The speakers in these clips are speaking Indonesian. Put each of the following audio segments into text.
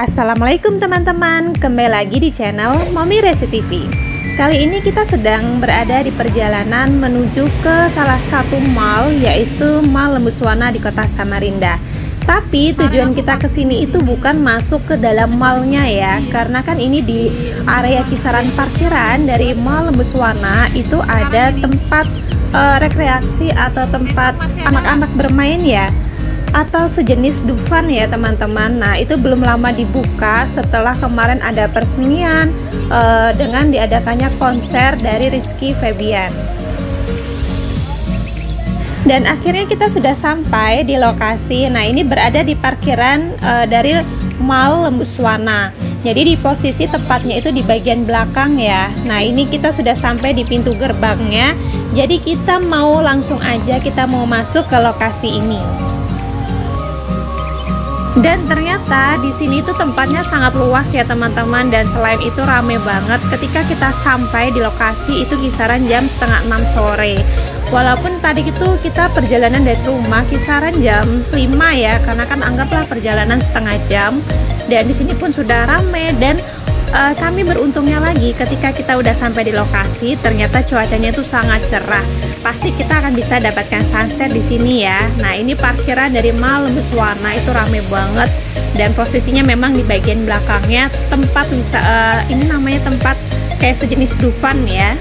Assalamualaikum teman-teman, kembali lagi di channel Mommy Resi TV. Kali ini kita sedang berada di perjalanan menuju ke salah satu mall, yaitu Mall Lembuswana di kota Samarinda. Tapi tujuan kita ke sini itu bukan masuk ke dalam mallnya ya, karena kan ini di area kisaran parkiran dari Mall Lembuswana itu ada tempat rekreasi atau tempat anak-anak bermain ya, atau sejenis Dufan ya teman-teman. Nah itu belum lama dibuka setelah kemarin ada peresmian dengan diadakannya konser dari Rizky Febian. Dan akhirnya kita sudah sampai di lokasi. Nah ini berada di parkiran dari Mall Lembuswana. Jadi di posisi tepatnya itu di bagian belakang ya. Nah ini kita sudah sampai di pintu gerbangnya. Jadi kita mau langsung aja, kita mau masuk ke lokasi ini. Dan ternyata di sini itu tempatnya sangat luas ya teman-teman, dan selain itu rame banget. Ketika kita sampai di lokasi itu kisaran jam setengah 6 sore. Walaupun tadi itu kita perjalanan dari rumah kisaran jam 5 ya, karena kan anggaplah perjalanan setengah jam. Dan di sini pun sudah rame, dan kami beruntungnya lagi ketika kita udah sampai di lokasi ternyata cuacanya itu sangat cerah. Pasti kita akan bisa dapatkan sunset di sini ya. Nah ini parkiran dari Mall Lembuswana itu rame banget, dan posisinya memang di bagian belakangnya tempat bisa ini namanya tempat kayak sejenis Dufan ya.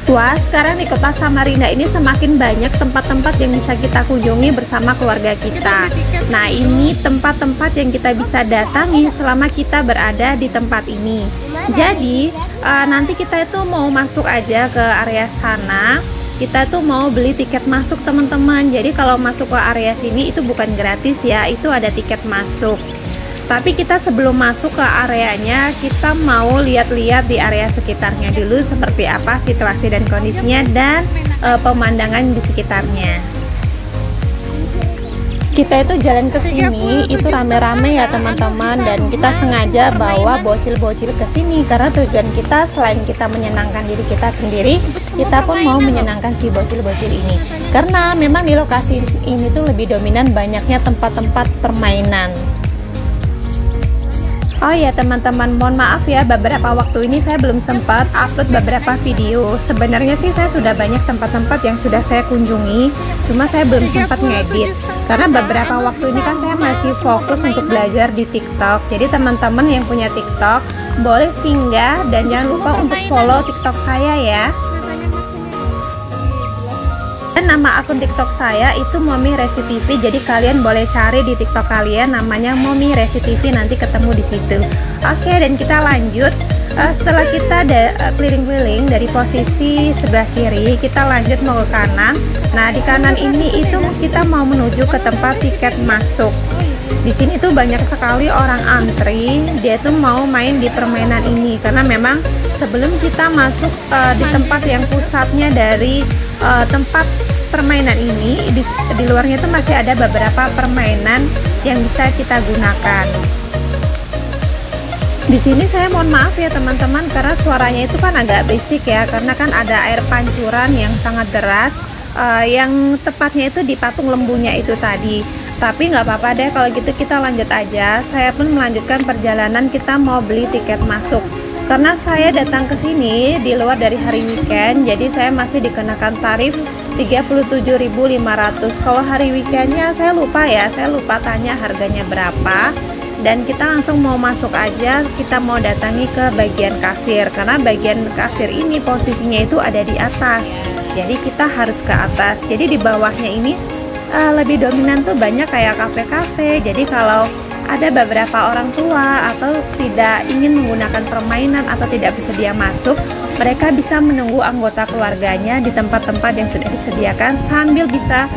Wah, sekarang di kota Samarinda ini semakin banyak tempat-tempat yang bisa kita kunjungi bersama keluarga kita. Nah ini tempat-tempat yang kita bisa datangi selama kita berada di tempat ini. Jadi nanti kita itu mau masuk aja ke area sana, kita tuh mau beli tiket masuk teman-teman. Jadi kalau masuk ke area sini itu bukan gratis ya, itu ada tiket masuk. Tapi kita sebelum masuk ke areanya, kita mau lihat-lihat di area sekitarnya dulu seperti apa situasi dan kondisinya, dan pemandangan di sekitarnya. Kita itu jalan ke sini itu rame-rame ya teman-teman, dan kita sengaja bawa bocil-bocil ke sini karena tujuan kita selain kita menyenangkan diri kita sendiri, kita pun mau menyenangkan si bocil-bocil ini. Karena memang di lokasi ini tuh lebih dominan banyaknya tempat-tempat permainan. Oh ya teman-teman, mohon maaf ya, beberapa waktu ini saya belum sempat upload beberapa video. Sebenarnya sih saya sudah banyak tempat-tempat yang sudah saya kunjungi, cuma saya belum sempat ngedit karena beberapa waktu ini kan saya masih fokus untuk belajar di TikTok. Jadi teman-teman yang punya TikTok boleh singgah, dan jangan lupa untuk follow TikTok saya ya. Dan nama akun TikTok saya itu Mommy Resi TV, jadi kalian boleh cari di TikTok kalian namanya Mommy Resi TV, nanti ketemu di situ. Oke, dan kita lanjut. Setelah kita keliling-keliling dari posisi sebelah kiri, kita lanjut mau ke kanan. Nah di kanan ini itu kita mau menuju ke tempat tiket masuk. Di sini tuh banyak sekali orang antri, dia tuh mau main di permainan ini karena memang sebelum kita masuk di tempat yang pusatnya dari tempat permainan ini, di luarnya itu masih ada beberapa permainan yang bisa kita gunakan. Di sini saya mohon maaf ya teman-teman, karena suaranya itu kan agak berisik ya, karena kan ada air pancuran yang sangat deras, yang tepatnya itu di patung lembunya itu tadi. Tapi nggak apa-apa deh kalau gitu, kita lanjut aja. Saya pun melanjutkan perjalanan, kita mau beli tiket masuk. Karena saya datang ke sini di luar dari hari weekend, jadi saya masih dikenakan tarif 37.500. Kalau hari weekendnya saya lupa ya, saya lupa tanya harganya berapa. Dan kita langsung mau masuk aja, kita mau datangi ke bagian kasir, karena bagian kasir ini posisinya itu ada di atas. Jadi kita harus ke atas. Jadi di bawahnya ini lebih dominan tuh banyak kayak kafe-kafe. Jadi kalau ada beberapa orang tua atau tidak ingin menggunakan permainan atau tidak bersedia masuk, mereka bisa menunggu anggota keluarganya di tempat-tempat yang sudah disediakan sambil bisa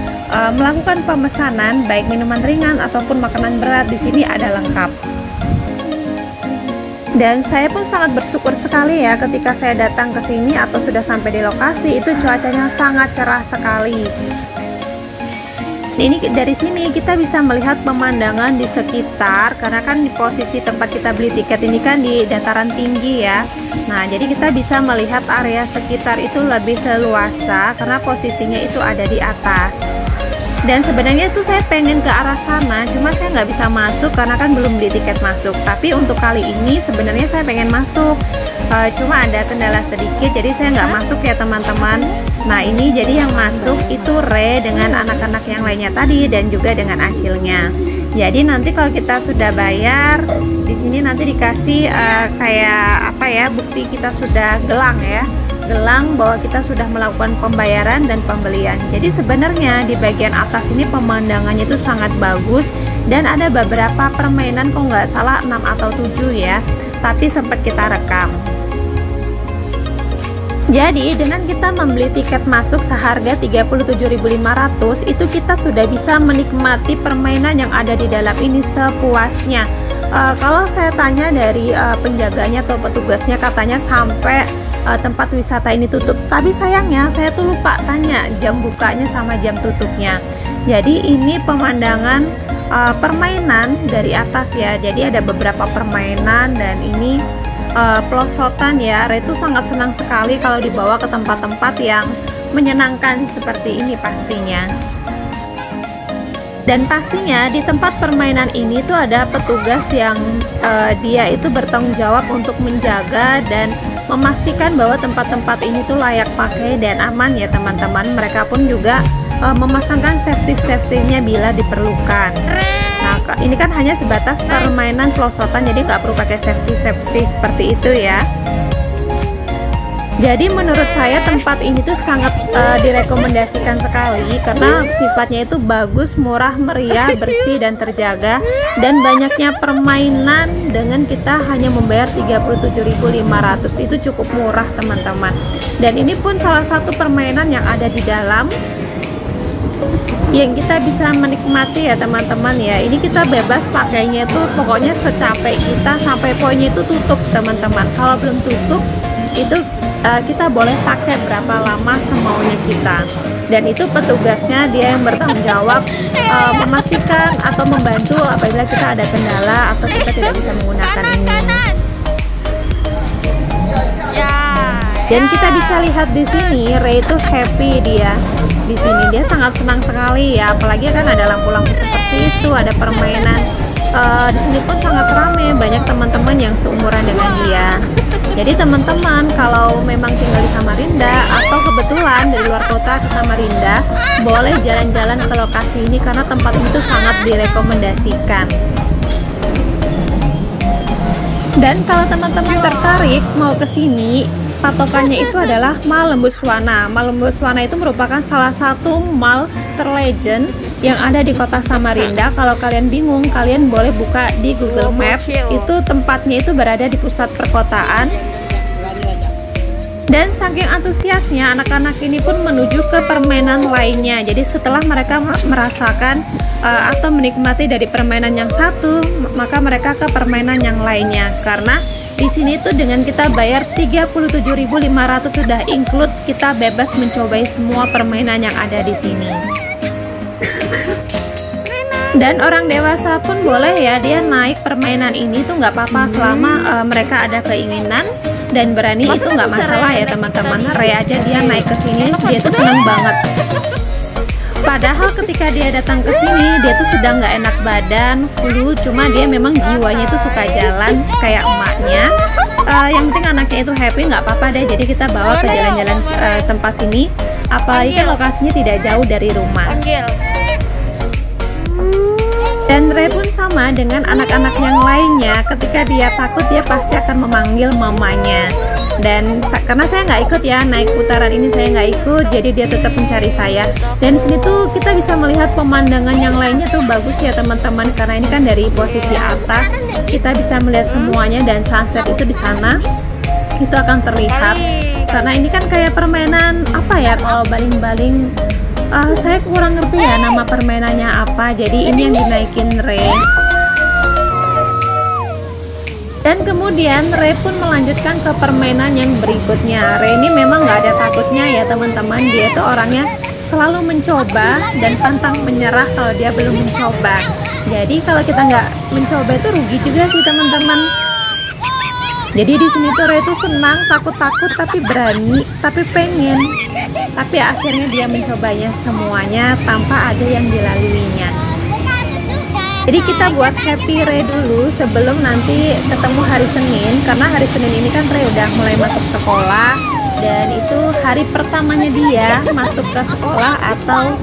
melakukan pemesanan baik minuman ringan ataupun makanan berat. Di sini ada lengkap. Dan saya pun sangat bersyukur sekali ya ketika saya datang ke sini atau sudah sampai di lokasi, itu cuacanya sangat cerah sekali. Ini dari sini kita bisa melihat pemandangan di sekitar, karena kan di posisi tempat kita beli tiket ini kan di dataran tinggi ya. Nah jadi kita bisa melihat area sekitar itu lebih leluasa karena posisinya itu ada di atas. Dan sebenarnya itu saya pengen ke arah sana, cuma saya nggak bisa masuk karena kan belum beli tiket masuk. Tapi untuk kali ini sebenarnya saya pengen masuk, cuma ada kendala sedikit, jadi saya nggak masuk ya teman-teman. Nah ini jadi yang masuk itu Re dengan anak-anak yang lainnya tadi dan juga dengan Acilnya. Jadi nanti kalau kita sudah bayar di sini nanti dikasih kayak apa ya, bukti kita sudah gelang ya, gelang bahwa kita sudah melakukan pembayaran dan pembelian. Jadi sebenarnya di bagian atas ini pemandangannya itu sangat bagus dan ada beberapa permainan, kok nggak salah 6 atau 7 ya, tapi sempat kita rekam. Jadi dengan kita membeli tiket masuk seharga 37.500 itu kita sudah bisa menikmati permainan yang ada di dalam ini sepuasnya. Kalau saya tanya dari penjaganya atau petugasnya, katanya sampai tempat wisata ini tutup, tapi sayangnya saya tuh lupa tanya jam bukanya sama jam tutupnya. Jadi ini pemandangan permainan dari atas ya, jadi ada beberapa permainan dan ini pelosotan ya. Re itu sangat senang sekali kalau dibawa ke tempat-tempat yang menyenangkan seperti ini pastinya. Dan pastinya di tempat permainan ini tuh ada petugas yang dia itu bertanggung jawab untuk menjaga dan memastikan bahwa tempat-tempat ini tuh layak pakai dan aman ya teman-teman. Mereka pun juga memasangkan safety-nya bila diperlukan. Nah ini kan hanya sebatas permainan pelosotan, jadi nggak perlu pakai safety seperti itu ya. Jadi menurut saya tempat ini tuh sangat direkomendasikan sekali karena sifatnya itu bagus, murah, meriah, bersih dan terjaga, dan banyaknya permainan dengan kita hanya membayar 37.500. Itu cukup murah teman-teman. Dan ini pun salah satu permainan yang ada di dalam yang kita bisa menikmati ya teman-teman ya. Ini kita bebas pakainya itu pokoknya secapek kita sampai poinnya itu tutup teman-teman. Kalau belum tutup itu kita boleh pakai berapa lama semaunya kita, dan itu petugasnya dia yang bertanggung jawab memastikan atau membantu apabila kita ada kendala atau kita tidak bisa menggunakan ini. Dan kita bisa lihat di sini Re itu happy, dia di sini dia sangat senang sekali ya, apalagi kan ada lampu-lampu seperti itu, ada permainan. Di sini pun sangat ramai, banyak teman-teman yang seumuran dengan dia. Jadi teman-teman kalau memang tinggal di Samarinda atau kebetulan dari luar kota ke Samarinda, boleh jalan-jalan ke lokasi ini karena tempat itu sangat direkomendasikan. Dan kalau teman-teman tertarik mau ke sini, patokannya itu adalah Mall Lembuswana. Mall Lembuswana itu merupakan salah satu mall terlegend yang ada di kota Samarinda. Kalau kalian bingung, kalian boleh buka di Google Map. Itu tempatnya itu berada di pusat perkotaan. Dan saking antusiasnya anak-anak ini pun menuju ke permainan lainnya. Jadi setelah mereka merasakan atau menikmati dari permainan yang satu, maka mereka ke permainan yang lainnya. Karena di sini tuh dengan kita bayar 37.500 sudah include, kita bebas mencobai semua permainan yang ada di sini. Dan orang dewasa pun boleh ya dia naik permainan ini tuh nggak apa-apa selama mereka ada keinginan dan berani, itu nggak masalah ya teman-teman. Re aja dia naik ke sini dia tuh seneng banget. Padahal ketika dia datang ke sini dia tuh sedang nggak enak badan, flu, cuma dia memang jiwanya itu suka jalan kayak emaknya. Yang penting anaknya itu happy, nggak apa-apa deh. Jadi kita bawa ke jalan-jalan tempat sini, apalagi kan lokasinya tidak jauh dari rumah. Dan Re pun sama dengan anak-anak yang lainnya, ketika dia takut dia pasti akan memanggil mamanya. Dan karena saya nggak ikut ya naik putaran ini, saya nggak ikut, jadi dia tetap mencari saya. Dan di sini tuh kita bisa melihat pemandangan yang lainnya tuh bagus ya teman-teman, karena ini kan dari posisi atas kita bisa melihat semuanya, dan sunset itu di sana itu akan terlihat. Karena ini kan kayak permainan apa ya, kalau baling-baling. Saya kurang ngerti ya nama permainannya apa. Jadi ini yang dinaikin Re. Dan kemudian Re pun melanjutkan ke permainan yang berikutnya. Re ini memang nggak ada takutnya ya teman-teman. Dia tuh orangnya selalu mencoba dan pantang menyerah kalau dia belum mencoba. Jadi kalau kita nggak mencoba itu rugi juga sih teman-teman. Jadi di sini tuh Re tuh senang, takut-takut tapi berani, tapi pengen. tapi akhirnya dia mencobanya semuanya tanpa ada yang dilaluinya. Jadi kita buat happy Ray dulu sebelum nanti ketemu hari Senin, karena hari Senin ini kan Ray udah mulai masuk sekolah dan itu hari pertamanya dia masuk ke sekolah atau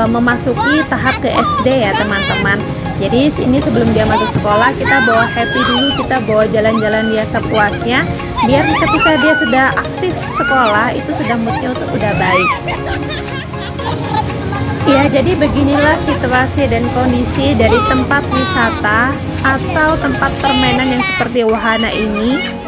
memasuki tahap ke SD ya teman-teman. Jadi ini sebelum dia masuk sekolah kita bawa happy dulu, kita bawa jalan-jalan dia sepuasnya, biar ketika dia sudah aktif sekolah itu sudah moodnya udah baik. Ya, jadi beginilah situasi dan kondisi dari tempat wisata atau tempat permainan yang seperti wahana ini.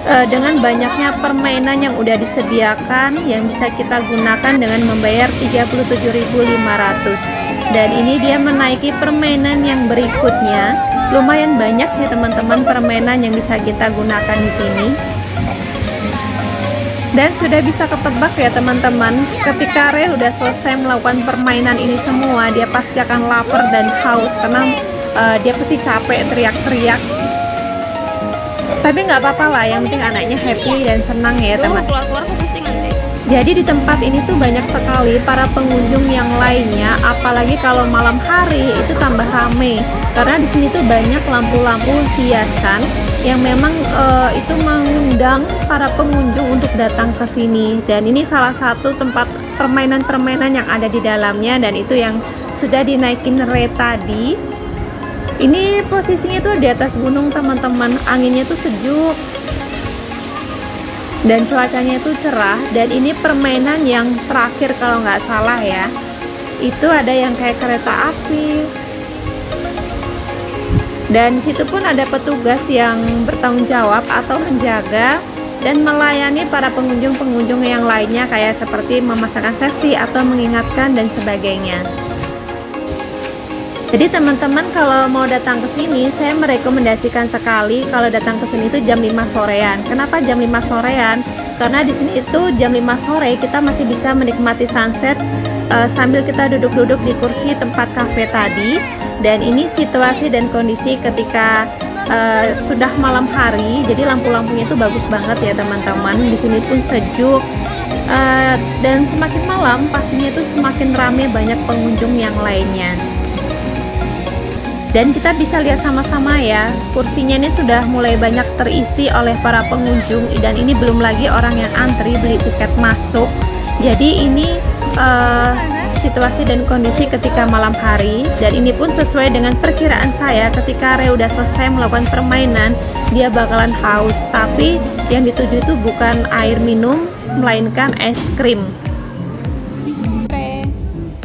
Dengan banyaknya permainan yang udah disediakan yang bisa kita gunakan dengan membayar 37.500. Dan ini dia menaiki permainan yang berikutnya. Lumayan banyak sih teman-teman permainan yang bisa kita gunakan di sini. Dan sudah bisa ketebak ya teman-teman, ketika Ray udah selesai melakukan permainan ini semua, dia pasti akan lapar dan haus karena dia pasti capek teriak-teriak. Tapi nggak apa-apa lah, yang penting anaknya happy dan senang ya teman-teman. Jadi di tempat ini tuh banyak sekali para pengunjung yang lainnya, apalagi kalau malam hari itu tambah rame karena di sini tuh banyak lampu-lampu hiasan yang memang itu mengundang para pengunjung untuk datang ke sini. Dan ini salah satu tempat permainan-permainan yang ada di dalamnya dan itu yang sudah dinaikin Ray tadi. Ini posisinya tuh di atas gunung teman-teman, anginnya tuh sejuk dan cuacanya itu cerah. Dan ini permainan yang terakhir kalau nggak salah ya, itu ada yang kayak kereta api. Dan situ pun ada petugas yang bertanggung jawab atau menjaga dan melayani para pengunjung-pengunjung yang lainnya, kayak seperti memasangkan safety atau mengingatkan dan sebagainya. Jadi teman-teman kalau mau datang ke sini, saya merekomendasikan sekali kalau datang ke sini itu jam 5 sorean. Kenapa jam 5 sorean? Karena di sini itu jam 5 sore kita masih bisa menikmati sunset sambil kita duduk-duduk di kursi tempat kafe tadi. Dan ini situasi dan kondisi ketika sudah malam hari. Jadi lampu-lampunya itu bagus banget ya teman-teman. Di sini pun sejuk. Dan semakin malam pastinya itu semakin ramai banyak pengunjung yang lainnya. Dan kita bisa lihat sama-sama ya, kursinya ini sudah mulai banyak terisi oleh para pengunjung. Dan ini belum lagi orang yang antri beli tiket masuk. Jadi ini situasi dan kondisi ketika malam hari. Dan ini pun sesuai dengan perkiraan saya, ketika Ray udah selesai melakukan permainan, dia bakalan haus. Tapi yang dituju itu bukan air minum, melainkan es krim.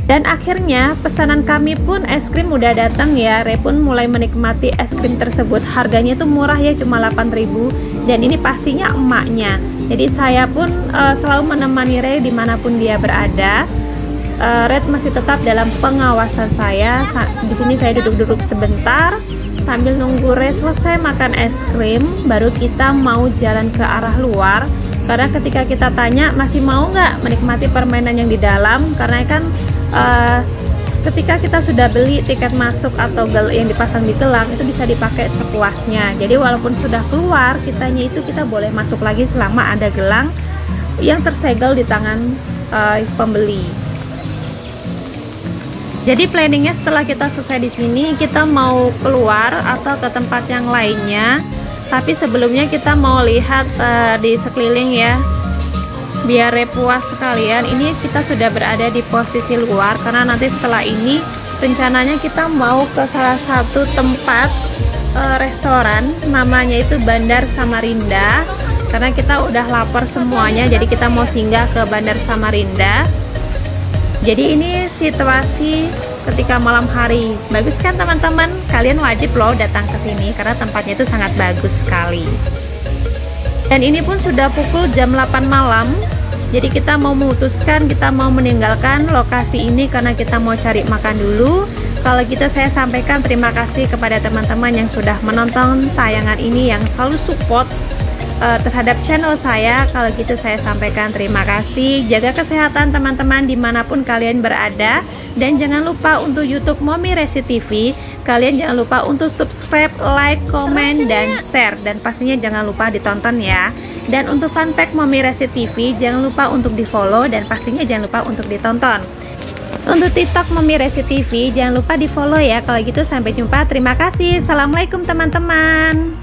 Dan akhirnya pesanan kami pun es krim udah datang ya. Ray pun mulai menikmati es krim tersebut. Harganya tuh murah ya, cuma 8.000. Dan ini pastinya emaknya. Jadi saya pun selalu menemani Ray dimanapun dia berada. Ray masih tetap dalam pengawasan saya. Di sini saya duduk-duduk sebentar sambil nunggu Ray selesai makan es krim, baru kita mau jalan ke arah luar. Karena ketika kita tanya masih mau nggak menikmati permainan yang di dalam, karena kan ketika kita sudah beli tiket masuk atau yang dipasang di gelang itu bisa dipakai sepuasnya. Jadi walaupun sudah keluar, kitanya itu kita boleh masuk lagi selama ada gelang yang tersegel di tangan pembeli. Jadi planningnya setelah kita selesai di sini, kita mau keluar atau ke tempat yang lainnya. Tapi sebelumnya kita mau lihat di sekeliling ya, biar puas sekalian. Ini kita sudah berada di posisi luar, karena nanti setelah ini rencananya kita mau ke salah satu tempat restoran, namanya itu Bandar Samarinda. Karena kita udah lapar semuanya, jadi kita mau singgah ke Bandar Samarinda. Jadi ini situasi ketika malam hari. Bagus kan teman-teman? Kalian wajib loh datang ke sini karena tempatnya itu sangat bagus sekali. Dan ini pun sudah pukul jam 8 malam. Jadi kita mau memutuskan, kita mau meninggalkan lokasi ini karena kita mau cari makan dulu. Kalau gitu saya sampaikan terima kasih kepada teman-teman yang sudah menonton tayangan ini, yang selalu support terhadap channel saya. Kalau gitu saya sampaikan terima kasih. Jaga kesehatan teman-teman dimanapun kalian berada. Dan jangan lupa untuk YouTube Mommy Resi TV. Kalian jangan lupa untuk subscribe, like, komen, dan share. Dan pastinya jangan lupa ditonton ya. Dan untuk fun fact Mommy Resi TV, jangan lupa untuk di follow dan pastinya jangan lupa untuk ditonton. Untuk TikTok Mommy Resi TV, jangan lupa di follow ya. Kalau gitu sampai jumpa, terima kasih. Assalamualaikum teman-teman.